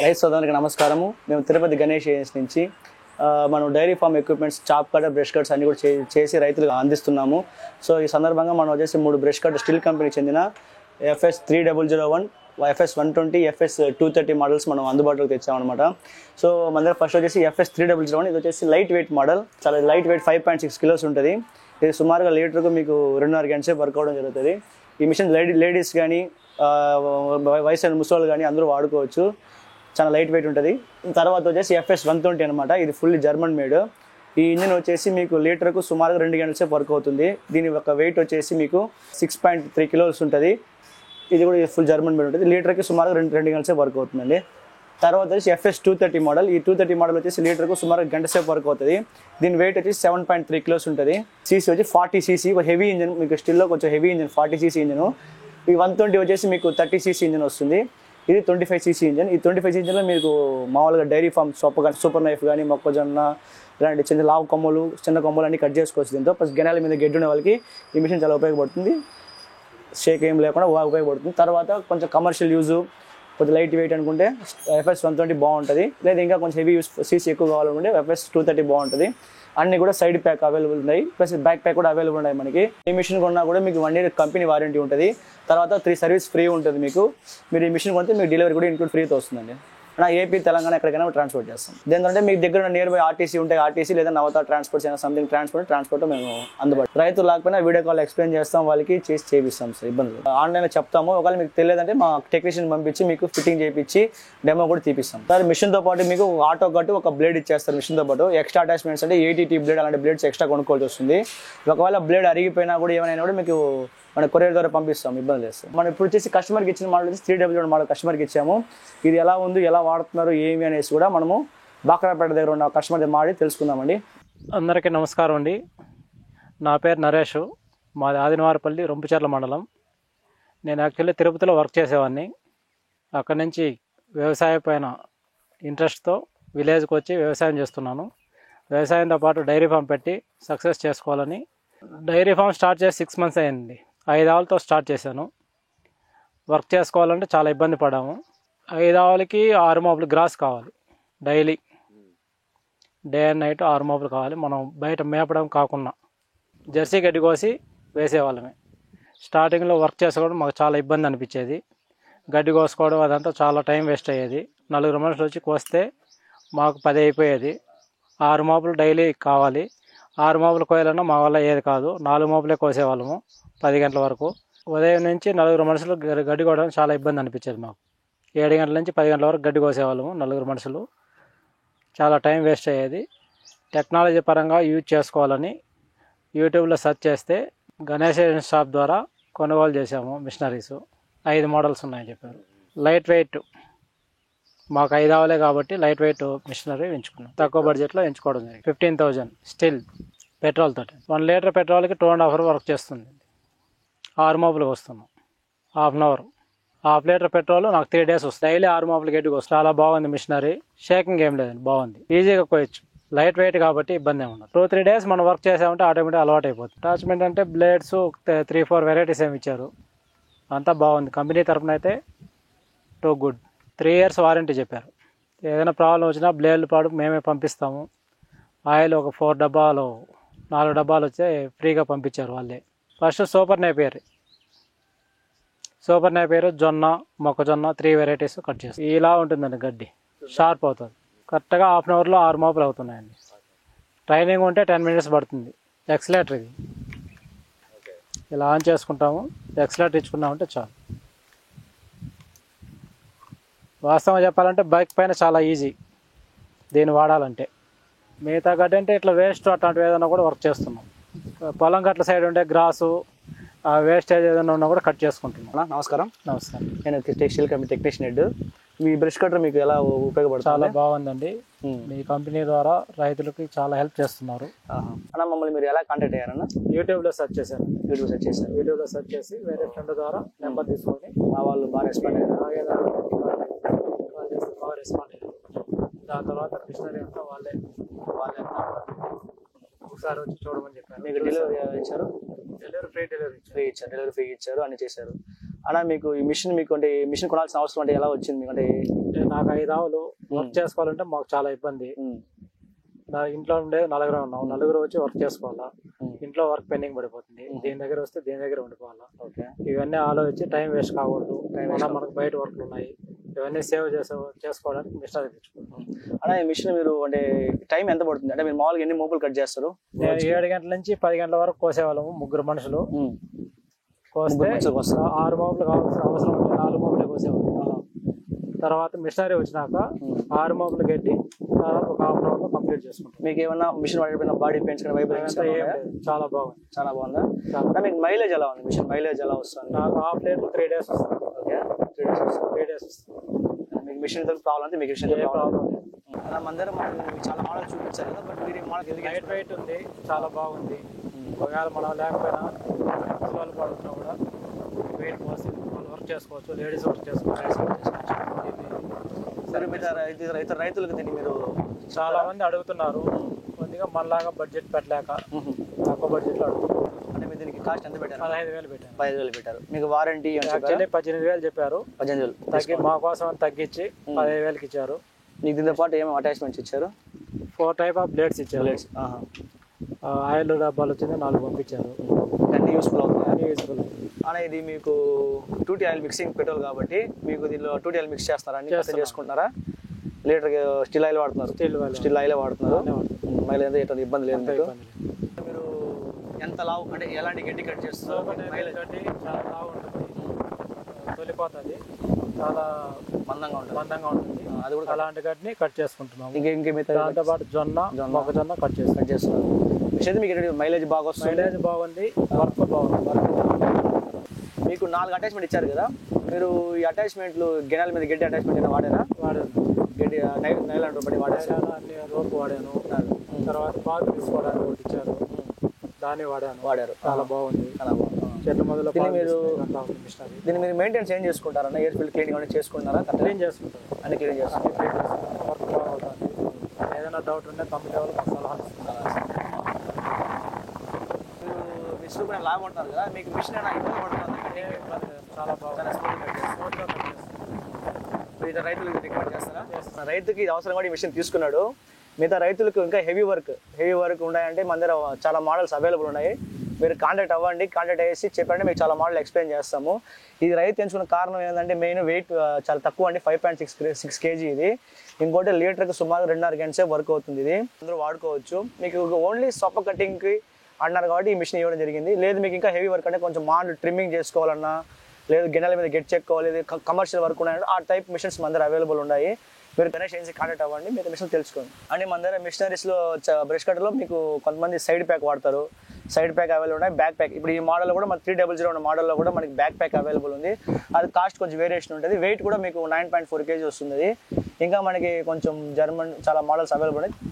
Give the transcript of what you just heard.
రైతు సోదరులకు నమస్కారము. మేము తిరుపతి గణేష్ ఏజెన్సీ నుంచి మనం dairy farm equipments, chop cutter, brush cuts అన్ని కూడా చేసి రైతులకు అందిస్తున్నాము. సో ఈ సందర్భంగా మనం వచ్చేసి 3 బ్రష్ కట్ స్టీల్ కంపెనీకి చెందిన FS 3001, FS 120, FS 230 మోడల్స్ మనం అందుబాటులోకి తెచ్చామన్నమాట. సో మన దగ్గర ఫస్ట్ వచ్చేసి FS 3001, ఇది వచ్చేసి లైట్ వెయిట్ మోడల్, చాలా లైట్ వెయిట్ 5.6 కిలోస్ ఉంటుంది. ఇది సుమారుగా లీటర్కు మీకు 2.5 గంటల సేపు వర్క్ అవడం జరుగుతుంది. ఈ మిషన్ లేడీస్ కానీ వయసు ముసలి కానీ అందరూ వాడుకోవచ్చు. చాలా లైట్ వెయిట్ ఉంటుంది. తర్వాత వచ్చేసి FS 120 అనమాట. ఇది ఫుల్లీ జర్మన్ మేడ్. ఈ ఇంజిన్ వచ్చేసి మీకు లీటర్కు సుమారుగా 2 గంటల సేపు వర్క్ అవుతుంది. దీని యొక్క వెయిట్ వచ్చేసి మీకు 6.3 కిలోస్ ఉంటుంది. ఇది కూడా ఫుల్ జర్మన్ మేడ్ ఉంటుంది. లీటర్కి సుమారుగా 2 గంటల సేపు వర్క్ అవుతుందండి. తర్వాత వచ్చేసి FS 230 మోడల్. ఈ 230 మోడల్ వచ్చేసి లీటర్కు సుమారుగా గంట సేపు వర్క్ అవుతుంది. దీని వెయిట్ వచ్చేసి 7.3 కిలోస్ ఉంటుంది. సీసీ వచ్చి 40 cc, ఒక హెవీ ఇంజిన్, మీకు స్టిల్లో కొంచెం హెవీ ఇంజిన్ 40 cc ఇంజిన్. ఈ 120 వచ్చేసి మీకు 30 cc ఇంజిన్ వస్తుంది. ఇది 25 cc ఇంజిన్. ఈ 25 cc ఇంజిన్లో మీకు మామూలుగా డైరీ ఫామ్ సూపర్ నైఫ్ కానీ, మొక్కజొన్న ఇలాంటి చిన్న లావు కొమ్మలు, చిన్న కొమ్మలు అన్ని కట్ చేసుకోవచ్చు. దీంతో ప్లస్ గెనాల మీద గడ్డి ఉన్న వాళ్ళకి ఈ మిషన్ చాలా ఉపయోగపడుతుంది. షేక్ ఏం లేకుండా ఉపయోగపడుతుంది. తర్వాత కొంచెం కమర్షియల్ యూజ్, కొంచెం లైట్ వెయిట్ అనుకుంటే FS 120 బాగుంటుంది. లేదా ఇంకా కొంచెం హెవీ యూస్ సీసీ ఎక్కువ కావాలనుకుంటే FS 230 బాగుంటుంది. అన్ని కూడా సైడ్ ప్యాక్ అవైలబుల్ ఉన్నాయి, ప్లస్ బ్యాక్ ప్యాక్ కూడా అవైలబుల్ ఉన్నాయి. మనకి ఈ మిషన్ కొన్నా కూడా మీకు 1 year కంపెనీ వారంటీ ఉంటుంది. తర్వాత 3 సర్వీస్ ఫ్రీ ఉంటుంది. మీకు మీరు ఈ మిషన్ కొంటే మీకు డెలివరీ కూడా ఇంక్లూడ్ ఫ్రీతో వస్తుందండి. నా ఏపీ, తెలంగాణ ఎక్కడికైనా ట్రాన్స్పోర్ట్ చేస్తాం. దేనికంటే మీకు దగ్గర నియర్ బై RTC ఉంటే RTC, లేదా నవత ట్రాన్స్పోర్ట్స్ అయినా సంథింగ్ ట్రాన్స్పోర్ట్ మేము అందుబాటు. రైతులు లేకపోయినా వీడియో కాల్ ఎక్స్ప్లెయిన్ చేస్తాం, వాళ్ళకి చేసి చేపిస్తాం సార్. ఇబ్బంది ఆన్లైన్లో చెప్తాము. ఒకవేళ మీకు తెలియదంటే మా టెక్నీషియన్ పంపించి మీకు ఫిట్టింగ్ చేయించి డెమో కూడా తీపిస్తాం సార్. మిషన్తో పాటు మీకు ఆటో కట్టు ఒక బ్లేడ్ ఇచ్చేస్తారు. మిషన్తో పాటు ఎక్స్ట్రా అటాచ్మెంట్స్ అంటే ATT బ్లేడ్, అలాంటి బ్లేడ్స్ ఎక్స్ట్రా కొనుక్కోవాల్సి వస్తుంది. ఒకవేళ బ్లేడ్ అరిగిపోయినా కూడా ఏమైనా కూడా మీకు మన కొరియర్ ద్వారా పంపిస్తాం, ఇబ్బంది చేస్తాం. మనం ఇప్పుడు వచ్చేసి కస్టమర్కి ఇచ్చిన మోడల్ వచ్చి 3001 మోడల్ కస్టమర్కి ఇచ్చాము. ఇది ఎలా ఉంది, ఎలా వాడుతున్నారు, ఏమి అనేసి కూడా మనము బాక్రాపేట దగ్గర ఉన్న కస్టమర్ దగ్గర మాడి తెలుసుకుందామండి. అందరికీ నమస్కారం అండి. నా పేరు నరేష్. మాది ఆదినవారపల్లి, రొంపిచెర్ల మండలం. నేను యాక్చువల్లీ తిరుపతిలో వర్క్ చేసేవాడిని. అక్కడి నుంచి వ్యవసాయం పైన ఇంట్రెస్ట్తో విలేజ్కి వచ్చి వ్యవసాయం చేస్తున్నాను. వ్యవసాయంతో పాటు డైరీ ఫామ్ పెట్టి సక్సెస్ చేసుకోవాలని డైరీ ఫామ్ స్టార్ట్ చేసి 6 months అయింది. 5 ఆవులతో స్టార్ట్ చేశాను. వర్క్ చేసుకోవాలంటే చాలా ఇబ్బంది పడ్డాము. 5 ఆవులకి 6 మోపులు గ్రాస్ కావాలి డైలీ, డే అండ్ నైట్ 6 మోపులు కావాలి. మనం బయట మేపడం కాకుండా జెర్సీ గడ్డి కోసి వేసేవాళ్ళమే. స్టార్టింగ్లో వర్క్ చేసుకోవడం మాకు చాలా ఇబ్బంది అనిపించేది. గడ్డి కోసుకోవడం అదంతా చాలా టైం వేస్ట్ అయ్యేది. 4 మనుషులు వచ్చి కోస్తే మాకు 10 అయిపోయేది. 6 మోపులు డైలీ కావాలి. 6 మోపులు కోయాలన్నా మా వల్ల ఏది కాదు. 4 మోపులే కోసేవాళ్ళము 10 గంటల వరకు. ఉదయం నుంచి 4 మనుషులు గడ్డి కోయడానికి చాలా ఇబ్బంది అనిపించేది మాకు. 7 గంటల నుంచి 10 గంటల వరకు గడ్డి కోసేవాళ్ళము 4 మనుషులు. చాలా టైం వేస్ట్ అయ్యేది. టెక్నాలజీ పరంగా యూజ్ చేసుకోవాలని యూట్యూబ్లో సెర్చ్ చేస్తే గణేష్ షాప్ ద్వారా కొనుగోలు చేసాము మిషనరీస్. 5 మోడల్స్ ఉన్నాయని చెప్పారు. లైట్ వెయిట్ మాకు 5 ఆవులే కాబట్టి లైట్ వెయిట్ మిషనరీ ఎంచుకున్నాం. తక్కువ బడ్జెట్లో ఎంచుకోవడం జరిగింది. 15,000 స్టిల్ పెట్రోల్ తోటి. 1 లీటర్ పెట్రోల్కి 2.5 hours వర్క్ చేస్తుంది. 6 మోపులు వస్తున్నాం, ½ an hour. 1/2 లీటర్ పెట్రోల్ నాకు 3 days వస్తుంది. డైలీ 6 మోపులు గడ్డికి వస్తుంది. చాలా బాగుంది మిషనరీ. షేకింగ్ ఏం లేదండి, బాగుంది. ఈజీగా కోయచ్చు. లైట్ వెయిట్ కాబట్టి ఇబ్బంది ఏమి ఉండదు. 2-3 days మనం వర్క్ చేసామంటే ఆటోమేటిక్ అలవాటు అయిపోతుంది. అటాచ్మెంట్ అంటే బ్లేడ్స్ 3-4 వెరైటీస్ ఏమి ఇచ్చారు. అంతా బాగుంది. కంపెనీ తరఫున అయితే టూ గుడ్. 3 years వారంటీ చెప్పారు. ఏదైనా ప్రాబ్లం వచ్చినా బ్లేడ్లు పాడు మేమే పంపిస్తాము. ఆయిల్ ఒక 4 డబ్బాలు 4 డబ్బాలు వచ్చే ఫ్రీగా పంపించారు వాళ్ళే. ఫస్ట్ సూపర్ నేపియర్, జొన్న, మొక్కజొన్న 3 వెరైటీస్ కట్ చేస్తాం. ఇలా ఉంటుందండి గడ్డి, షార్ప్ అవుతుంది. కరెక్ట్గా 1/2 hourలో 6 మోపులు అవుతున్నాయండి. ట్రైనింగ్ ఉంటే 10 minutes పడుతుంది. ఎక్సలేటర్ ఇది ఇలా ఆన్ చేసుకుంటాము. ఎక్సలేటర్ ఇచ్చుకున్నామంటే చాలు. వాస్తవంగా చెప్పాలంటే బైక్ పైన చాలా ఈజీ దీన్ని వాడాలంటే. మిగతా గడ్డి అంటే ఇట్లా వేస్ట్ అట్లాంటివి ఏదైనా కూడా వర్క్ చేస్తున్నాం. పొలం గట్ల సైడ్ ఉండే గ్రాసు, వేస్టేజ్ ఏదైనా ఉన్నా కూడా కట్ చేసుకుంటున్నాం. నమస్కారం. నేను స్టీల్ కంపెనీ టెక్నీషియన్ హెడ్. మీ బ్రష్ కటర్ మీకు ఎలా ఉపయోగపడుతుంది? చాలా బాగుందండి. మీ కంపెనీ ద్వారా రైతులకి చాలా హెల్ప్ చేస్తున్నారు. అన్న, మమ్మల్ని మీరు ఎలా కాంటాక్ట్ అయ్యారన్న? యూట్యూబ్లో సెర్చ్ చేశారు. యూట్యూబ్లో సెర్చ్ చేసి వేరే ఫ్రెండ్ ద్వారా నెంబర్ తీసుకొని వాళ్ళు బాగా రెస్పాండ్ అయ్యారు. బాగా రెస్పాండ్ అయ్యారు. దాని తర్వాత మిషనరీ అంతా వాళ్ళే ఒకసారి వచ్చి చూడమని చెప్పారు. మీకు డెలివరీ ఇచ్చారు? డెలివరీ ఫ్రీ ఇచ్చారు, అన్ని చేశారు. అలా మీకు ఈ మిషన్ అంటే మిషన్ కొనాల్సిన అవసరం అంటే ఎలా వచ్చింది మీకు? అంటే అంటే నాకు 5 ఆవులు వర్క్ చేసుకోవాలంటే మాకు చాలా ఇబ్బంది. నా ఇంట్లో ఉండే నలుగురు ఉన్నాం, నలుగురు వచ్చి వర్క్ చేసుకోవాలా, ఇంట్లో వర్క్ పెండింగ్ పడిపోతుంది, దీని దగ్గర వస్తే దీని దగ్గర ఉండిపోవాలా. ఓకే, ఇవన్నీ ఆలోచించి టైం వేస్ట్ కాకూడదు, మళ్ళీ మనకు బయట వర్క్లు ఉన్నాయి, ఇవన్నీ సేవ్ చేసుకోవడానికి మిషనరీ తెచ్చుకుంటాం. అలా ఈ మిషన్ మీరు అంటే టైం ఎంత పడుతుంది? అంటే మీరు మామూలుగా ఎన్ని మోపులు కట్ చేస్తారు? నేను 7 గంటల నుంచి 10 గంటల వరకు కోసేవాళ్ళము, 3 మనుషులు. కోస్తే 6 మోపులు కావాల్సిన అవసరం ఉంటే 4 మోపులే కోసేవాళ్ళం. తర్వాత మిషనరీ వచ్చినాక 6 మోపులు కట్టి తర్వాత ఒక హాఫ్ అన్ అవర్ లో కంప్లీట్ చేసుకుంటాం. మీకు ఏమన్నా మిషన్ వాడిపోయిన బాడీ పెయిన్స్ కానీ వైబ్రేషన్స్ చాలా బాగుంది. చాలా బాగుందా? మీకు మైలేజ్ ఎలా ఉంది? మిషన్ మైలేజ్ ఎలా వస్తుంది? నాకు హాఫ్ లీటర్ 3 days వస్తుంది. ఓకే, 3 days వస్తుంది. మీకు మిషన్ ప్రాబ్లం అంటే మీకు మిషన్ ప్రాబ్లం అలా మందరం మీకు చాలా మోడల్ చూపించారు కదా, బట్ మీరు మోడల్ లైట్ వెయిట్ ఉంది, చాలా బాగుంది. ఒకవేళ మనం లేకపోయినా వాళ్ళు పడుతున్నా కూడా వెయిట్ పోసి వాళ్ళు వర్క్ చేసుకోవచ్చు, లేడీస్ వర్క్ చేసుకోవచ్చు. సరే, మీరు రైతులకు దీన్ని మీరు చాలా మంది అడుగుతున్నారు, కొద్దిగా మనలాగా బడ్జెట్ పెట్టలేక తక్కువ బడ్జెట్లో అడుగుతున్నారు. అంటే మీరు దీనికి కాస్ట్ ఎంత పెట్టారు? 15,000 పెట్టారు. 15,000 పెట్టారు. మీకు వారంటీ 18,000 చెప్పారు, 18,000 మా కోసం తగ్గించి 15,000కి ఇచ్చారు. మీకు దీంతో పాటు ఏమేమి అటాచ్మెంట్స్ ఇచ్చారు? 4 type ఆఫ్ బ్లేడ్స్ ఇచ్చారు. ఆయిల్ డబ్బాలు వచ్చింది 4 పంపించారు. అన్ని యూస్ఫుల్ అవుతుంది. అన్ని యూస్ఫుల్ అవుతుంది. అలా ఇది మీకు 2T ఆయిల్ మిక్సింగ్ పెట్రోల్ కాబట్టి మీకు దీనిలో 2T ఆయిల్ మిక్స్ చేస్తారా? అన్ని చేసుకుంటున్నారా? లీటర్ స్టిల్ ఆయిల్ వాడుతున్నారు? స్టిల్ ఆయిల్ వాడుతున్నారు. మైలేజ్ ఎటువంటి ఇబ్బంది లేదు మీకు? మీరు ఎంత లావు అంటే ఎలాంటి గడ్డి కట్ చేస్తారు? గడ్డి చాలా లావు ఉంటుంది, తొలిపోతుంది, చాలా మందంగా ఉంటుంది. అది కూడా అలాంటి గడ్డిని కట్ చేసుకుంటున్నాం. దాంతో పాటు మొక్కజొన్న కట్ చేస్తున్నారు. మిషన్ మీకు మైలేజ్ బాగా వస్తుంది? మైలేజ్ బాగుంది, వర్క్ బాగుంది. మీకు 4 అటాచ్మెంట్ ఇచ్చారు కదా, మీరు ఈ అటాచ్మెంట్లు గెనాల మీద గడ్డి అటాచ్మెంట్ అయినా వాడారా? గడ్డి నైలాన్ రోప్ వాడాను, అన్ని రోప్ వాడాను. తర్వాత పాలు తీసుకోవడానికి ఒకటి ఇచ్చారు, దాన్ని వాడారు. చాలా బాగుంది. చెట్ల మొదలు దీన్ని మీరు మెయింటెనెన్స్ ఏం చేసుకుంటారన్నా? ఎయిర్ ఫిల్టర్ క్లీనింగ్ అనేది చేసుకుంటారా? క్లీన్ చేసుకుంటారు, అన్ని క్లీన్ చేస్తారు. వర్క్ బాగుంటుంది. ఏదైనా డౌట్ ఉంటే కంపెనీ వాళ్ళకి సలహాలు ఇస్తున్నారు. మీరు మిషన్ కూడా లాభం ఉంటారు కదా, మీకు మిషన్ అయినా ఇబ్బంది పడుతుంది? చాలా బాగా మిగతా రైతులకు రికమెండ్ చేస్తారా? రైతుకి ఇది అవసరం కూడా ఈ మిషన్ తీసుకున్నాడు. మిగతా రైతులకు ఇంకా హెవీ వర్క్ ఉన్నాయంటే మన దగ్గర చాలా మోడల్స్ అవైలబుల్ ఉన్నాయి. మీరు కాంటాక్ట్ అవ్వండి, కాంటాక్ట్ అయ్యేసి చెప్పండి, మీకు చాలా మోడల్ ఎక్స్ప్లెయిన్ చేస్తాము. ఇది రైతు ఎంచుకున్న కారణం ఏంటంటే మెయిన్ వెయిట్ చాలా తక్కువ అండి, 5.6 kg ఇది. ఇంకోటి లీటర్కి సుమారు 2.5 గంటల సేపు వర్క్ అవుతుంది. ఇది అందరూ వాడుకోవచ్చు. మీకు ఓన్లీ సొప్ప కటింగ్కి అన్నారు కాబట్టి ఈ మిషన్ ఇవ్వడం జరిగింది. లేదు మీకు ఇంకా హెవీ వర్క్ అంటే కొంచెం మాడల్ ట్రిమ్మింగ్ చేసుకోవాలన్నా, లేదు గిన్నెల మీద గెట్ చెక్కోవాలి, లేదు కమర్షియల్ వర్క్ ఉన్నాయంటే ఆ టైప్ మిషన్స్ మన దగ్గర అవైలబుల్ ఉన్నాయి. మీరు గణేష్ ఏజెన్సీ కాంటాక్ట్ అవ్వండి, మీకు మిషన్ తెలుసుకోండి. అంటే మన దగ్గర మిషనరీస్లో బ్రష్ కట్టర్లో మీకు కొంతమంది సైడ్ ప్యాక్ వాడతారు, సైడ్ ప్యాక్ అవైలబుల్ ఉన్నాయి. బ్యాక్ ప్యాక్ ఇప్పుడు ఈ మోడల్లో కూడా మన 300 ఉన్న మోడల్లో కూడా మనకి బ్యాక్ ప్యాక్ అవైలబుల్ ఉంది. అది కాస్ట్ కొంచెం వేరియేషన్ ఉంటుంది. వెయిట్ కూడా మీకు 9.4 kg వస్తుంది. ఇంకా మనకి కొంచెం జర్మన్ చాలా మోడల్స్ అవైలబుల్ ఉన్నాయి.